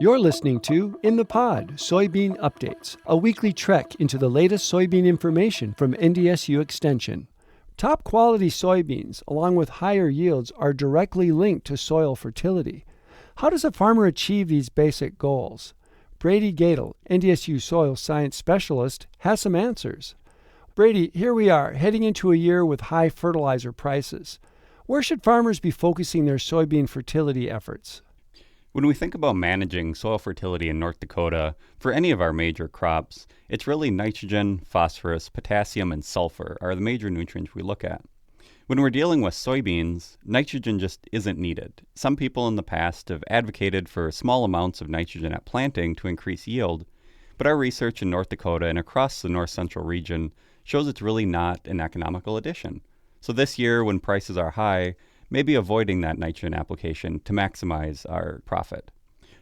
You're listening to In the Pod, Soybean Updates, a weekly trek into the latest soybean information from NDSU Extension. Top quality soybeans, along with higher yields, are directly linked to soil fertility. How does a farmer achieve these basic goals? Brady Goettl, NDSU Soil Science Specialist, has some answers. Brady, here we are, heading into a year with high fertilizer prices. Where should farmers be focusing their soybean fertility efforts? When we think about managing soil fertility in North Dakota for any of our major crops, it's really nitrogen, phosphorus, potassium, and sulfur are the major nutrients we look at. When we're dealing with soybeans, nitrogen just isn't needed. Some people in the past have advocated for small amounts of nitrogen at planting to increase yield, but our research in North Dakota and across the north central region shows it's really not an economical addition. So this year, when prices are high, maybe avoiding that nitrogen application to maximize our profit.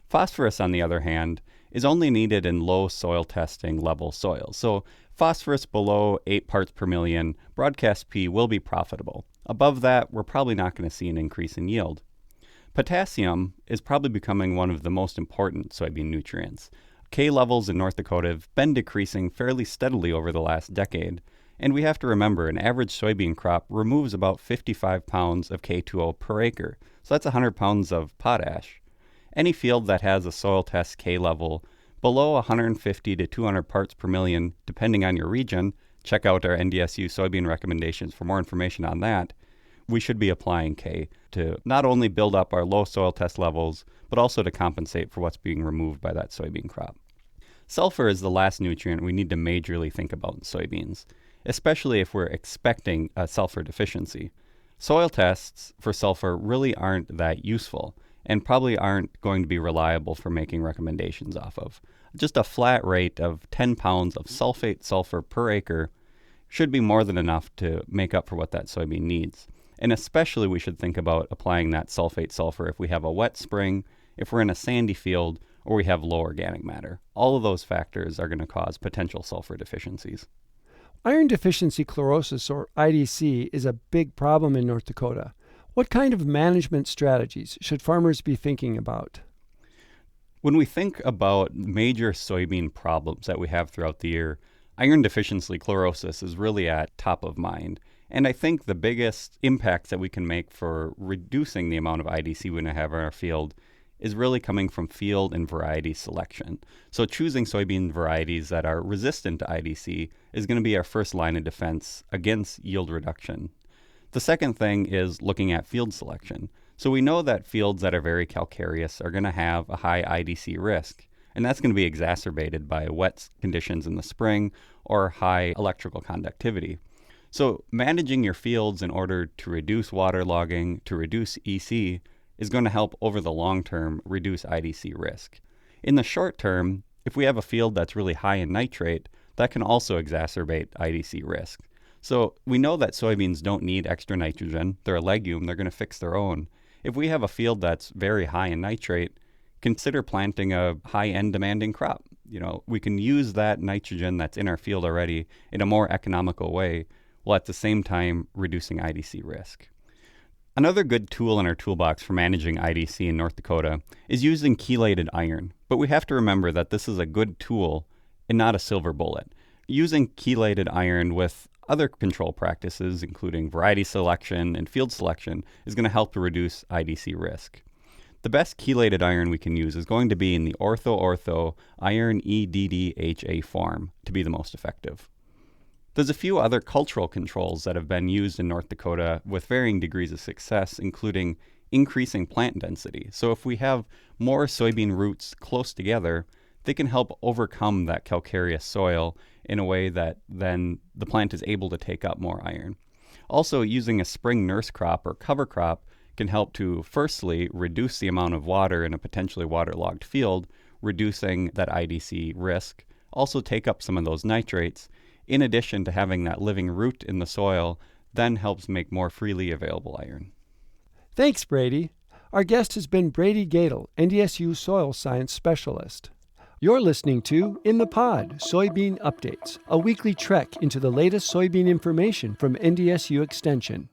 Phosphorus, on the other hand, is only needed in low soil testing level soils. So phosphorus below 8 parts per million, broadcast P will be profitable. Above that, we're probably not going to see an increase in yield. Potassium is probably becoming one of the most important soybean nutrients. K levels in North Dakota have been decreasing fairly steadily over the last decade. And we have to remember, an average soybean crop removes about 55 pounds of K2O per acre. So that's 100 pounds of potash. Any field that has a soil test K level below 150 to 200 parts per million, depending on your region, check out our NDSU soybean recommendations for more information on that, we should be applying K to not only build up our low soil test levels, but also to compensate for what's being removed by that soybean crop. Sulfur is the last nutrient we need to majorly think about in soybeans, especially if we're expecting a sulfur deficiency. Soil tests for sulfur really aren't that useful and probably aren't going to be reliable for making recommendations off of. Just a flat rate of 10 pounds of sulfate sulfur per acre should be more than enough to make up for what that soybean needs. And especially we should think about applying that sulfate sulfur if we have a wet spring, if we're in a sandy field, or we have low organic matter. All of those factors are going to cause potential sulfur deficiencies. Iron deficiency chlorosis, or IDC, is a big problem in North Dakota. What kind of management strategies should farmers be thinking about? When we think about major soybean problems that we have throughout the year, iron deficiency chlorosis is really at top of mind. And I think the biggest impacts that we can make for reducing the amount of IDC we have in our field is really coming from field and variety selection. So choosing soybean varieties that are resistant to IDC is going to be our first line of defense against yield reduction. The second thing is looking at field selection. So we know that fields that are very calcareous are going to have a high IDC risk, and that's going to be exacerbated by wet conditions in the spring or high electrical conductivity. So managing your fields in order to reduce waterlogging, to reduce EC, is going to help over the long term reduce IDC risk. In the short term, if we have a field that's really high in nitrate, that can also exacerbate IDC risk. So we know that soybeans don't need extra nitrogen. They're a legume. They're going to fix their own. If we have a field that's very high in nitrate, consider planting a high-end demanding crop. We can use that nitrogen that's in our field already in a more economical way, while at the same time reducing IDC risk. Another good tool in our toolbox for managing IDC in North Dakota is using chelated iron, but we have to remember that this is a good tool and not a silver bullet. Using chelated iron with other control practices, including variety selection and field selection, is going to help to reduce IDC risk. The best chelated iron we can use is going to be in the ortho-ortho iron EDDHA form to be the most effective. There's a few other cultural controls that have been used in North Dakota with varying degrees of success, including increasing plant density. So if we have more soybean roots close together, they can help overcome that calcareous soil in a way that then the plant is able to take up more iron. Also, using a spring nurse crop or cover crop can help to firstly reduce the amount of water in a potentially waterlogged field, reducing that IDC risk, also take up some of those nitrates, in addition to having that living root in the soil, then helps make more freely available iron. Thanks, Brady. Our guest has been Brady Goettl, NDSU Soil Science Specialist. You're listening to In the Pod, Soybean Updates, a weekly trek into the latest soybean information from NDSU Extension.